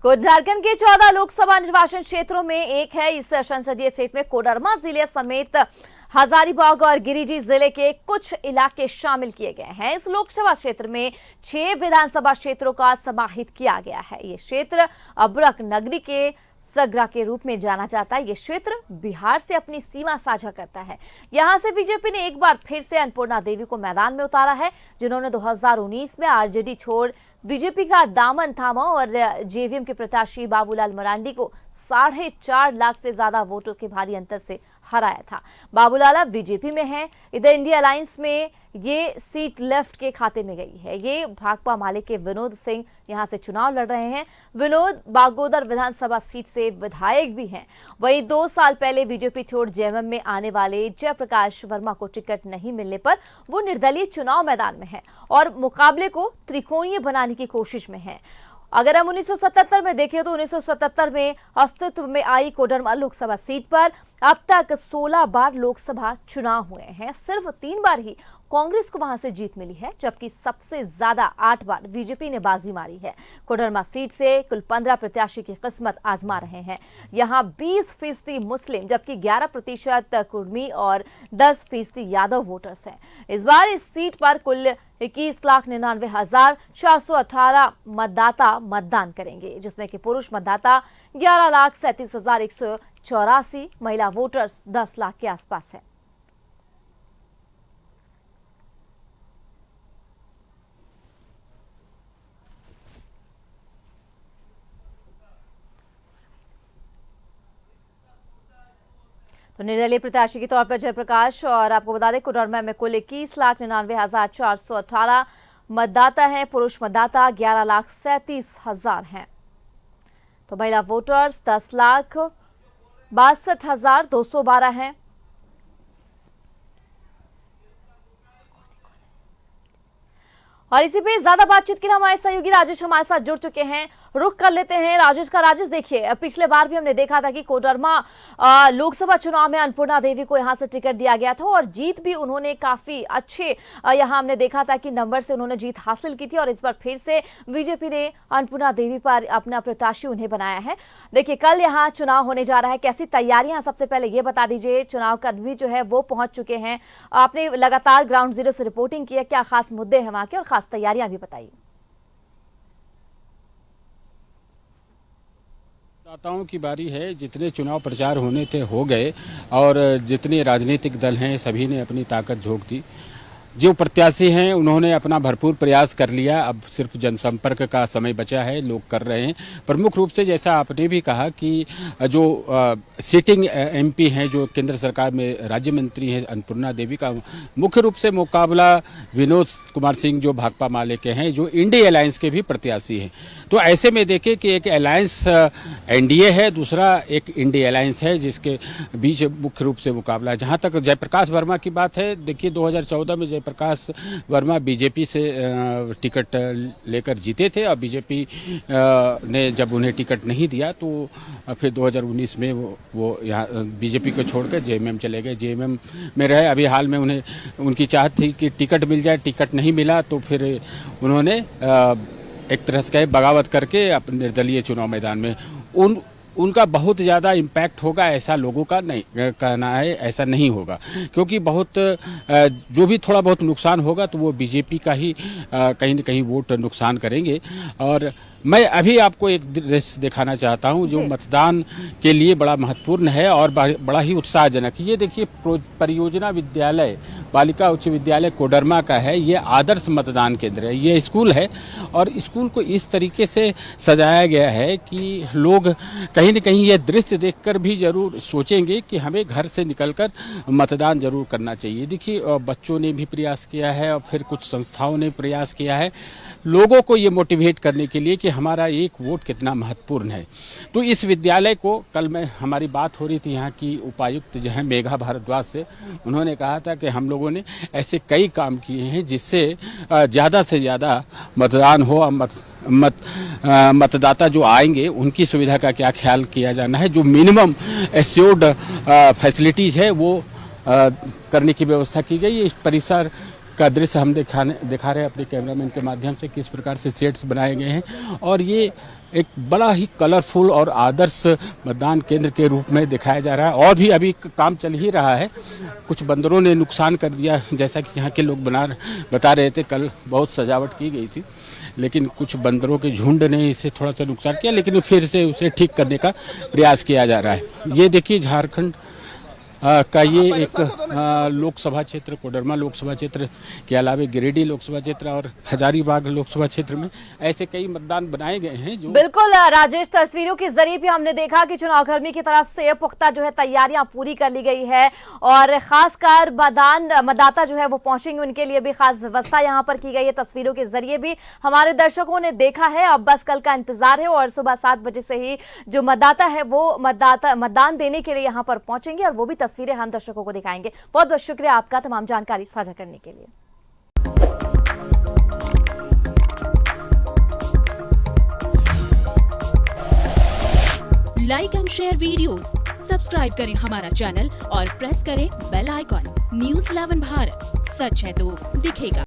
झारखंड के 14 लोकसभा निर्वाचन क्षेत्रों में एक है। इस संसदीय सीट में कोडरमा जिले समेत हजारीबाग और गिरिडीह जिले के कुछ इलाके शामिल किए गए हैं। इस लोकसभा क्षेत्र में 6 विधानसभा क्षेत्रों का समाहित किया गया है। ये क्षेत्र अब्रक नगरी के सगरा के रूप में जाना जाता है। ये क्षेत्र बिहार से अपनी सीमा साझा करता है। यहां से बीजेपी ने एक बार फिर से अन्नपूर्णा देवी को मैदान में उतारा है, जिन्होंने 2019 में आरजेडी छोड़ बीजेपी का दामन थामा और जेवीएम के प्रत्याशी बाबूलाल मरांडी को 4.5 लाख से ज्यादा वोटों के भारी अंतर से हराया था। बाबूलाल अब बीजेपी में है। इधर इंडिया अलायंस में ये सीट लेफ्ट के खाते में गई है। ये भाकपा माले के विनोद सिंह यहां से चुनाव लड़ रहे हैं। विनोद बागोदर विधानसभा सीट से विधायक भी हैं। वहीं 2 साल पहले बीजेपी छोड़ जेएमएम में आने वाले जयप्रकाश वर्मा को टिकट नहीं मिलने पर वो निर्दलीय चुनाव मैदान में है और मुकाबले को त्रिकोणीय बनाने की कोशिश में है। अगर हम 1977 में देखें तो 1977 में अस्तित्व में आई कोडरमा लोकसभा सीट पर अब तक 16 बार लोकसभा चुनाव हुए हैं। सिर्फ 3 बार ही कांग्रेस को वहां से जीत मिली है, जबकि सबसे ज्यादा 8 बार बीजेपी ने बाजी मारी है। कोडरमा सीट से कुल 15 प्रत्याशी की किस्मत आजमा रहे हैं। यहां 20% मुस्लिम जबकि 11% कुर्मी और 10% यादव वोटर्स हैं। इस बार इस सीट पर कुल 21,99,418 मतदाता मतदान करेंगे, जिसमें कि पुरुष मतदाता 11,37,184, महिला वोटर्स 10 लाख के आसपास है। तो निर्दलीय प्रत्याशी के तौर पर जयप्रकाश, और आपको बता दें कोडरमा में कुल 21,99,418 मतदाता हैं। पुरुष मतदाता 11,37,000 हैं। तो महिला वोटर्स 10,62,212 हैं। और इसी पे ज्यादा बातचीत के लिए हमारे सहयोगी राजेश हमारे साथ जुड़ चुके हैं। रुख कर लेते हैं राजेश का। राजेश, देखिए पिछले बार भी हमने देखा था कि कोडरमा लोकसभा चुनाव में अन्नपूर्णा देवी को यहां से टिकट दिया गया था और जीत भी उन्होंने काफी अच्छे यहां हमने देखा था कि नंबर से उन्होंने जीत हासिल की थी। और इस बार फिर से बीजेपी ने अन्नपूर्णा देवी पर अपना प्रत्याशी उन्हें बनाया है। देखिए कल यहाँ चुनाव होने जा रहा है, कैसी तैयारियां, सबसे पहले ये बता दीजिए। चुनाव कर्मी जो है वो पहुंच चुके हैं। आपने लगातार ग्राउंड जीरो से रिपोर्टिंग की है, क्या खास मुद्दे हैं वहां के और खास तैयारियां भी बताइए। मतदाताओं की बारी है। जितने चुनाव प्रचार होने थे हो गए और जितने राजनीतिक दल हैं सभी ने अपनी ताकत झोंक दी। जो प्रत्याशी हैं उन्होंने अपना भरपूर प्रयास कर लिया। अब सिर्फ जनसंपर्क का समय बचा है, लोग कर रहे हैं। प्रमुख रूप से जैसा आपने भी कहा कि जो सिटिंग एमपी हैं, जो केंद्र सरकार में राज्य मंत्री हैं अन्नपूर्णा देवी, का मुख्य रूप से मुकाबला विनोद कुमार सिंह जो भाकपा माले के हैं, जो इंडिया अलायंस के भी प्रत्याशी हैं। तो ऐसे में देखें कि एक अलायंस एनडीए है, दूसरा एक इंडिया अलायंस है, जिसके बीच मुख्य रूप से मुकाबला है। जहाँ तक जयप्रकाश वर्मा की बात है, देखिए 2014 में प्रकाश वर्मा बीजेपी से टिकट लेकर जीते थे और बीजेपी ने जब उन्हें टिकट नहीं दिया तो फिर 2019 में वो यहाँ बीजेपी को छोड़कर जेएमएम चले गए। जेएमएम में रहे। अभी हाल में उन्हें उनकी चाहत थी कि टिकट मिल जाए, टिकट नहीं मिला तो फिर उन्होंने एक तरह से कहे बगावत करके अपने निर्दलीय चुनाव मैदान में उनका बहुत ज़्यादा इम्पैक्ट होगा ऐसा लोगों का नहीं कहना है। ऐसा नहीं होगा, क्योंकि बहुत जो भी थोड़ा बहुत नुकसान होगा तो वो बीजेपी का ही कहीं न कहीं वोट नुकसान करेंगे। और मैं अभी आपको एक दृश्य दिखाना चाहता हूं जो मतदान के लिए बड़ा महत्वपूर्ण है और बड़ा ही उत्साहजनक। ये देखिए परियोजना विद्यालय बालिका उच्च विद्यालय कोडरमा का है। ये आदर्श मतदान केंद्र है, ये स्कूल है और स्कूल को इस तरीके से सजाया गया है कि लोग कहीं न कहीं ये दृश्य देखकर भी जरूर सोचेंगे कि हमें घर से निकलकर मतदान जरूर करना चाहिए। देखिए बच्चों ने भी प्रयास किया है और फिर कुछ संस्थाओं ने प्रयास किया है लोगों को ये मोटिवेट करने के लिए कि हमारा एक वोट कितना महत्वपूर्ण है। तो इस विद्यालय को कल में हमारी बात हो रही थी यहाँ की उपायुक्त जो है मेघा भारद्वाज से, उन्होंने कहा था कि हम लोगों ने ऐसे कई काम किए हैं जिससे ज़्यादा से ज़्यादा मतदान हो और मतदाता जो आएंगे उनकी सुविधा का क्या ख्याल किया जाना है। जो मिनिमम एश्योर्ड फैसिलिटीज़ है वो करने की व्यवस्था की गई। इस परिसर का दृश्य हम दिखा रहे हैं अपने कैमरामैन के माध्यम से किस प्रकार से सेट्स बनाए गए हैं और ये एक बड़ा ही कलरफुल और आदर्श मतदान केंद्र के रूप में दिखाया जा रहा है। और भी अभी काम चल ही रहा है। कुछ बंदरों ने नुकसान कर दिया, जैसा कि यहाँ के लोग बता रहे थे। कल बहुत सजावट की गई थी, लेकिन कुछ बंदरों के झुंड ने इसे थोड़ा सा नुकसान किया, लेकिन फिर से उसे ठीक करने का प्रयास किया जा रहा है। ये देखिए झारखंड का ये एक लोकसभा क्षेत्र, कोडरमा लोकसभा क्षेत्र के अलावा गिरिडीह लोकसभा क्षेत्र और हजारीबाग लोकसभा क्षेत्र में ऐसे कई मतदान बनाए गए हैं। जो बिल्कुल राजेश, तस्वीरों के जरिए भी हमने देखा कि चुनाव कर्मी की तरफ से पुख्ता जो है तैयारियां पूरी कर ली गई है और खासकर मतदाता जो है वो पहुंचेंगे, उनके लिए भी खास व्यवस्था यहां पर की गई है। तस्वीरों के जरिए भी हमारे दर्शकों ने देखा है। अब बस कल का इंतजार है और सुबह 7 बजे से ही जो मतदाता है वो मतदान देने के लिए यहां पर पहुंचेंगे और वो भी तस्वीरें हम दर्शकों को दिखाएंगे। बहुत बहुत शुक्रिया आपका तमाम जानकारी साझा करने के लिए। Like and share videos, subscribe करें हमारा चैनल और प्रेस करें बेल आइकॉन। न्यूज़ 11 भारत, सच है तो दिखेगा।